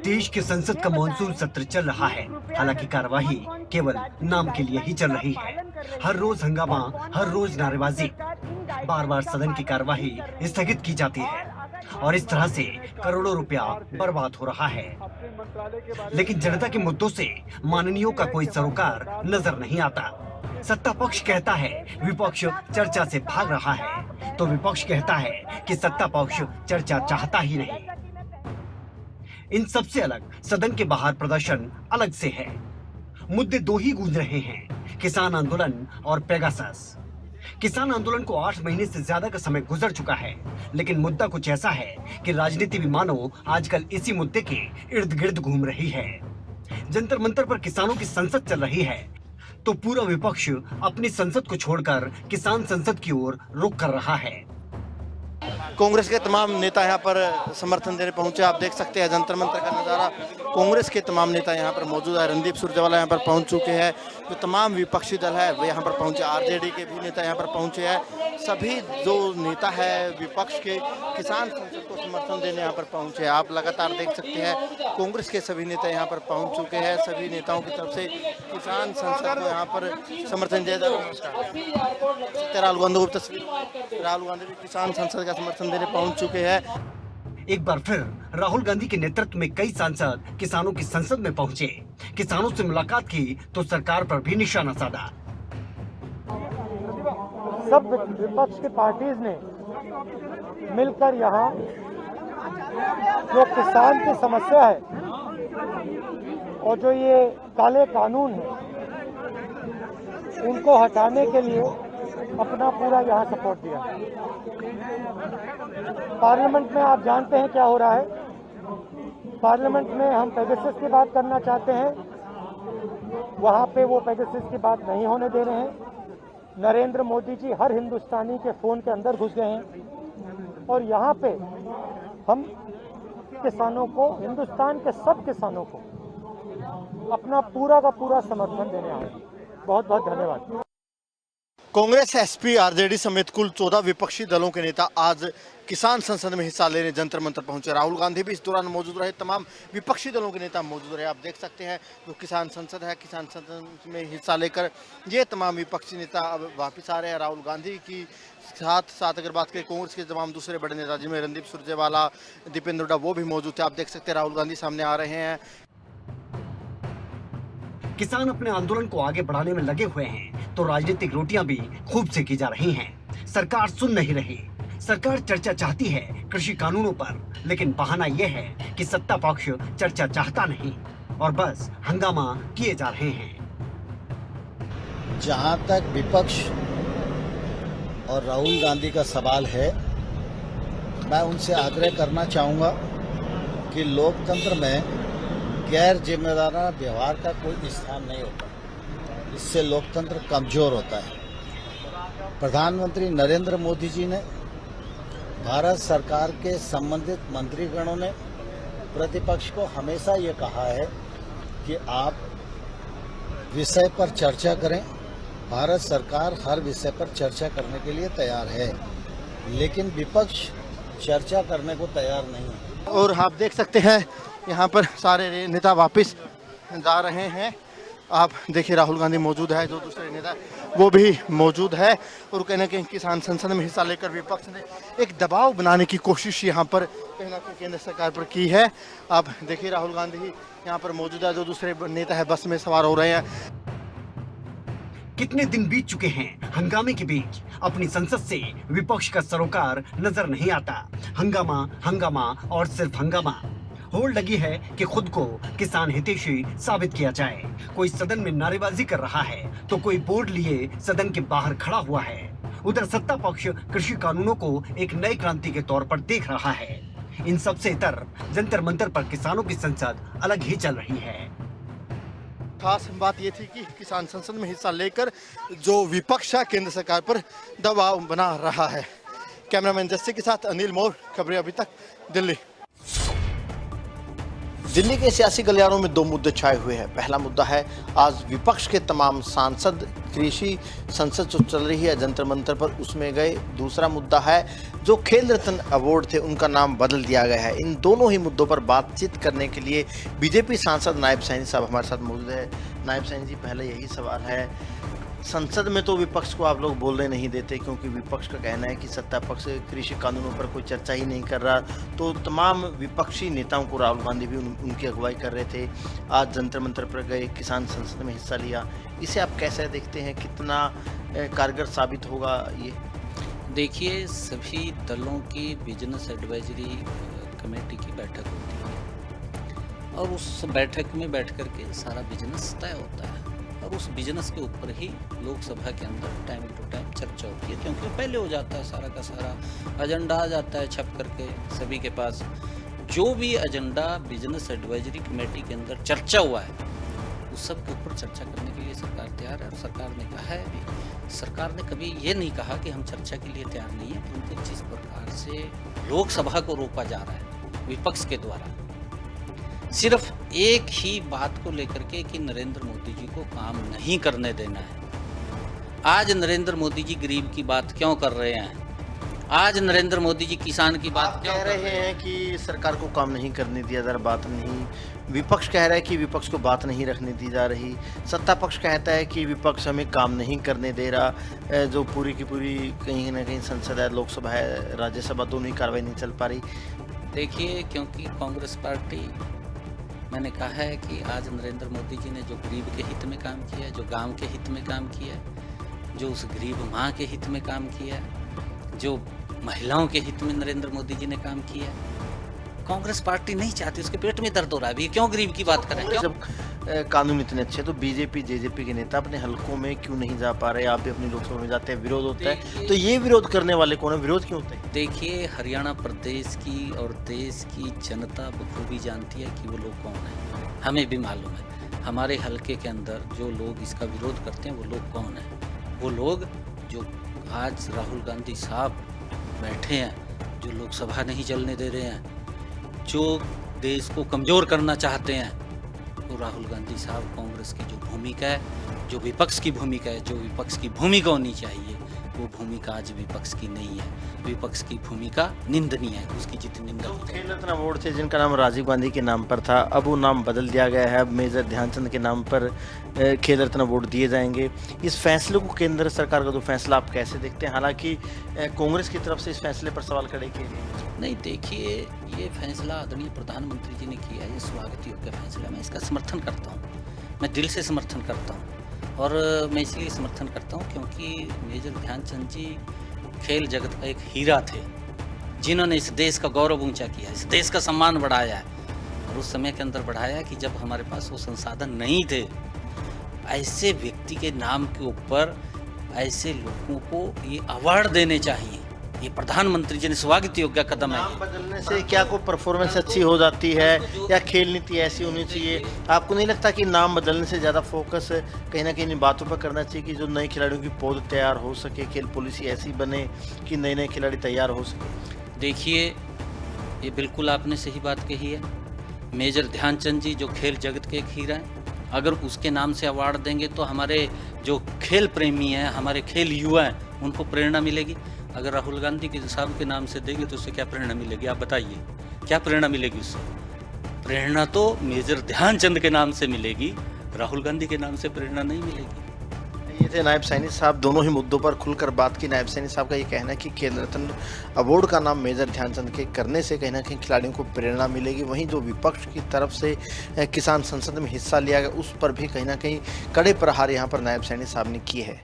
देश के संसद का मॉनसून सत्र चल रहा है। हालांकि कार्यवाही केवल नाम के लिए ही चल रही है। हर रोज हंगामा, हर रोज नारेबाजी, बार बार सदन की कार्यवाही स्थगित की जाती है और इस तरह से करोड़ों रुपया बर्बाद हो रहा है। लेकिन जनता के मुद्दों से माननीयों का कोई सरोकार नजर नहीं आता। सत्ता पक्ष कहता है विपक्ष चर्चा से भाग रहा है, तो विपक्ष कहता है कि सत्ता पक्ष चर्चा चाहता ही नहीं। इन सबसे अलग सदन के बाहर प्रदर्शन अलग से है। मुद्दे दो ही गूंज रहे हैं, किसान आंदोलन और पेगासस। किसान आंदोलन को 8 महीने से ज्यादा का समय गुजर चुका है, लेकिन मुद्दा कुछ ऐसा है कि राजनीति भी मानो आजकल इसी मुद्दे के इर्द गिर्द घूम रही है। जंतर मंतर पर किसानों की संसद चल रही है, तो पूरा विपक्ष अपनी संसद को छोड़कर किसान संसद की ओर रुख कर रहा है। कांग्रेस के तमाम नेता यहाँ पर समर्थन देने पहुंचे। आप देख सकते हैं जंतर मंतर का नज़ारा। कांग्रेस के तमाम नेता यहाँ पर मौजूद है। रणदीप सुरजेवाला यहाँ पर पहुंच चुके हैं। जो तमाम विपक्षी दल है वो यहाँ पर पहुंचे। आरजेडी के भी नेता यहाँ पर पहुंचे हैं। सभी जो नेता है विपक्ष के किसान संसद को समर्थन देने यहाँ पर पहुंचे हैं। आप लगातार देख सकते हैं कांग्रेस के सभी नेता यहाँ पर पहुँच चुके हैं। सभी नेताओं की तरफ से किसान संसद को यहाँ पर समर्थन दिया जा रहा है। राहुल गांधी की तस्वीर, राहुल गांधी भी किसान संसद का समर्थन देने पहुंच चुके हैं। एक बार फिर राहुल गांधी के नेतृत्व में कई सांसद किसानों की संसद में पहुंचे। किसानों से मुलाकात की तो सरकार पर भी निशाना साधा। सब विपक्ष की पार्टीज ने मिलकर यहाँ जो किसान की समस्या है और जो ये काले कानून है उनको हटाने के लिए अपना पूरा यहाँ सपोर्ट दिया। पार्लियामेंट में आप जानते हैं क्या हो रहा है। पार्लियामेंट में हम पेगासस की बात करना चाहते हैं, वहाँ पे वो पेगासस की बात नहीं होने दे रहे हैं। नरेंद्र मोदी जी हर हिंदुस्तानी के फ़ोन के अंदर घुस गए हैं और यहाँ पे हम किसानों को, हिंदुस्तान के सब किसानों को अपना पूरा का पूरा समर्थन देने आए। बहुत बहुत धन्यवाद। कांग्रेस, एसपी, आरजेडी समेत कुल 14 विपक्षी दलों के नेता आज किसान संसद में हिस्सा लेने जंतर मंतर पहुंचे। राहुल गांधी भी इस दौरान मौजूद रहे। तमाम विपक्षी दलों के नेता मौजूद रहे। आप देख सकते हैं जो किसान संसद है, किसान संसद में हिस्सा लेकर ये तमाम विपक्षी नेता अब वापस आ रहे हैं। राहुल गांधी की साथ अगर बात करें कांग्रेस के तमाम दूसरे बड़े नेता जिनमें रणदीप सुरजेवाला, दीपेंद्र हुड्डा, वो भी मौजूद थे। आप देख सकते हैं राहुल गांधी सामने आ रहे हैं। किसान अपने आंदोलन को आगे बढ़ाने में लगे हुए हैं, तो राजनीतिक रोटियां भी खूब सेकी जा रही हैं। सरकार सुन नहीं रही। सरकार चर्चा चाहती है कृषि कानूनों पर, लेकिन बहाना यह है कि सत्ता पक्ष चर्चा चाहता नहीं और बस हंगामा किए जा रहे हैं। जहां तक विपक्ष और राहुल गांधी का सवाल है, मैं उनसे आग्रह करना चाहूँगा कि लोकतंत्र में गैर जिम्मेदाराना व्यवहार का कोई स्थान नहीं होता। इससे लोकतंत्र कमजोर होता है। प्रधानमंत्री नरेंद्र मोदी जी ने, भारत सरकार के संबंधित मंत्रीगणों ने प्रतिपक्ष को हमेशा ये कहा है कि आप विषय पर चर्चा करें। भारत सरकार हर विषय पर चर्चा करने के लिए तैयार है, लेकिन विपक्ष चर्चा करने को तैयार नहीं है। और आप देख सकते हैं यहाँ पर सारे नेता वापस जा रहे हैं। आप देखिए राहुल गांधी मौजूद है, जो दूसरे नेता वो भी मौजूद है और कहीं ना कहीं किसान संसद में हिस्सा लेकर विपक्ष ने एक दबाव बनाने की कोशिश यहाँ पर कहीं ना कहीं केंद्र सरकार पर की है। आप देखिए राहुल गांधी यहाँ पर मौजूद है, जो दूसरे नेता है बस में सवार हो रहे हैं। कितने दिन बीत चुके हैं हंगामे के बीच, अपनी संसद से विपक्ष का सरोकार नजर नहीं आता। हंगामा, हंगामा और सिर्फ हंगामा। होड़ लगी है कि खुद को किसान हितैषी साबित किया जाए। कोई सदन में नारेबाजी कर रहा है, तो कोई बोर्ड लिए सदन के बाहर खड़ा हुआ है। उधर सत्ता पक्ष कृषि कानूनों को एक नई क्रांति के तौर पर देख रहा है। इन सबसे इतर जंतर मंतर पर किसानों की संसद अलग ही चल रही है। खास बात ये थी कि किसान संसद में हिस्सा लेकर जो विपक्ष है केंद्र सरकार पर दबाव बना रहा है। कैमरामैन जस्सी के साथ अनिल मोर, खबरें अभी तक, दिल्ली। दिल्ली के सियासी गलियारों में दो मुद्दे छाए हुए हैं। पहला मुद्दा है आज विपक्ष के तमाम सांसद कृषि संसद जो चल रही है जंतर मंतर पर, उसमें गए। दूसरा मुद्दा है जो खेल रत्न अवार्ड थे उनका नाम बदल दिया गया है। इन दोनों ही मुद्दों पर बातचीत करने के लिए बीजेपी सांसद नायब सैनी साहब हमारे साथ मौजूद है। नायब सैनी जी, पहले यही सवाल है, संसद में तो विपक्ष को आप लोग बोलने नहीं देते क्योंकि विपक्ष का कहना है कि सत्ता पक्ष कृषि कानूनों पर कोई चर्चा ही नहीं कर रहा, तो तमाम विपक्षी नेताओं को राहुल गांधी भी उनकी अगुवाई कर रहे थे। आज जंतर मंतर पर गए, किसान संसद में हिस्सा लिया, इसे आप कैसे देखते हैं, कितना कारगर साबित होगा ये? देखिए, सभी दलों की बिजनेस एडवाइजरी कमेटी की बैठक होती है और उस बैठक में बैठ कर के सारा बिजनेस तय होता है और उस बिजनेस के ऊपर ही लोकसभा के अंदर टाइम टू टाइम चर्चा होती है, क्योंकि पहले हो जाता है सारा का सारा एजेंडा आ जाता है छप करके सभी के पास। जो भी एजेंडा बिजनेस एडवाइजरी कमेटी के अंदर चर्चा हुआ है उस सब के ऊपर चर्चा करने के लिए सरकार तैयार है और सरकार ने कहा है अभी, सरकार ने कभी ये नहीं कहा कि हम चर्चा के लिए तैयार नहीं है, परंतु जिस प्रकार से लोकसभा को रोका जा रहा है विपक्ष के द्वारा सिर्फ एक ही बात को लेकर के कि नरेंद्र मोदी जी को काम नहीं करने देना है। आज नरेंद्र मोदी जी गरीब की बात क्यों कर रहे हैं? आज नरेंद्र मोदी जी किसान की बात क्यों कह रहे हैं कि सरकार को काम नहीं करने दिया जा रहा, बात नहीं। विपक्ष कह रहा है कि विपक्ष को बात नहीं रखने दी जा रही। सत्ता पक्ष कहता है कि विपक्ष हमें काम नहीं करने दे रहा, जो पूरी की पूरी कहीं ना कहीं संसद है, लोकसभा है, राज्यसभा, दोनों ही कार्रवाई नहीं चल पा रही। देखिए, क्योंकि कांग्रेस पार्टी, मैंने कहा है कि आज नरेंद्र मोदी जी ने जो गरीब के हित में काम किया है, जो गांव के हित में काम किया है, जो उस गरीब माँ के हित में काम किया है, जो महिलाओं के हित में नरेंद्र मोदी जी ने काम किया है, कांग्रेस पार्टी नहीं चाहती, उसके पेट में दर्द हो रहा है अभी, क्यों गरीब की बात करें? जब कानून इतने अच्छे तो बीजेपी जेजेपी के नेता अपने हलकों में क्यों नहीं जा पा रहे? आप भी अपनी लोकसभा में जाते हैं, विरोध होता है, तो ये विरोध करने वाले कौन है? विरोध क्यों होता है? देखिए, हरियाणा प्रदेश की और देश की जनता बखूबी जानती है कि वो लोग कौन है, हमें भी मालूम है। हमारे हलके के अंदर जो लोग इसका विरोध करते हैं वो लोग कौन है? वो लोग जो आज राहुल गांधी साहब बैठे हैं, जो लोकसभा नहीं चलने दे रहे हैं, जो देश को कमज़ोर करना चाहते हैं, तो राहुल गांधी साहब कांग्रेस की जो भूमिका है, जो विपक्ष की भूमिका है, जो विपक्ष की भूमिका होनी चाहिए, वो भूमिका आज विपक्ष की नहीं है। विपक्ष की भूमिका निंदनीय है, उसकी जितनी निंदा की खेल रत्न अवार्ड थे जिनका नाम राजीव गांधी के नाम पर था, अब वो नाम बदल दिया गया है, अब मेजर ध्यानचंद के नाम पर खेल रत्न अवार्ड दिए जाएंगे। इस फैसले को, केंद्र सरकार का जो फैसला, आप कैसे देखते हैं? हालांकि कांग्रेस की तरफ से इस फैसले पर सवाल खड़े किए गए। नहीं, देखिए, ये फैसला आदरणीय प्रधानमंत्री जी ने किया है, ये स्वागत योग्य फैसला, मैं इसका समर्थन करता हूँ, मैं दिल से समर्थन करता हूँ। और मैं इसलिए समर्थन करता हूँ क्योंकि मेजर ध्यानचंद जी खेल जगत का एक हीरा थे, जिन्होंने इस देश का गौरव ऊंचा किया, इस देश का सम्मान बढ़ाया है, और उस समय के अंदर बढ़ाया कि जब हमारे पास वो संसाधन नहीं थे। ऐसे व्यक्ति के नाम के ऊपर ऐसे लोगों को ये अवार्ड देने चाहिए, ये प्रधानमंत्री जी ने स्वागत योग्य कदम है। नाम बदलने से क्या कोई परफॉर्मेंस अच्छी हो जाती है या खेल नीति ऐसी होनी चाहिए? आपको नहीं लगता कि नाम बदलने से ज़्यादा फोकस कहीं ना कहीं इन बातों पर करना चाहिए कि जो नए खिलाड़ियों की पौध तैयार हो सके, खेल पॉलिसी ऐसी बने कि नए नए खिलाड़ी तैयार हो सके? देखिए, ये बिल्कुल आपने सही बात कही है। मेजर ध्यानचंद जी जो खेल जगत के एक हीरा हैं, अगर उसके नाम से अवार्ड देंगे तो हमारे जो खेल प्रेमी हैं, हमारे खेल युवा हैं, उनको प्रेरणा मिलेगी। अगर राहुल गांधी के साहब के नाम से देंगे तो उससे क्या प्रेरणा मिलेगी? आप बताइए, क्या प्रेरणा मिलेगी उससे? प्रेरणा तो मेजर ध्यानचंद के नाम से मिलेगी, राहुल गांधी के नाम से प्रेरणा नहीं मिलेगी। ये थे नायब सैनी साहब, दोनों ही मुद्दों पर खुलकर बात की। नायब सैनी साहब का ये कहना है कि खेल रत्न अवार्ड का नाम मेजर ध्यानचंद के करने से कहीं ना कहीं खिलाड़ियों को प्रेरणा मिलेगी। वहीं जो विपक्ष की तरफ से किसान संसद में हिस्सा लिया गया, उस पर भी कहीं ना कहीं कड़े प्रहार यहाँ पर नायब सैनी साहब ने किए हैं।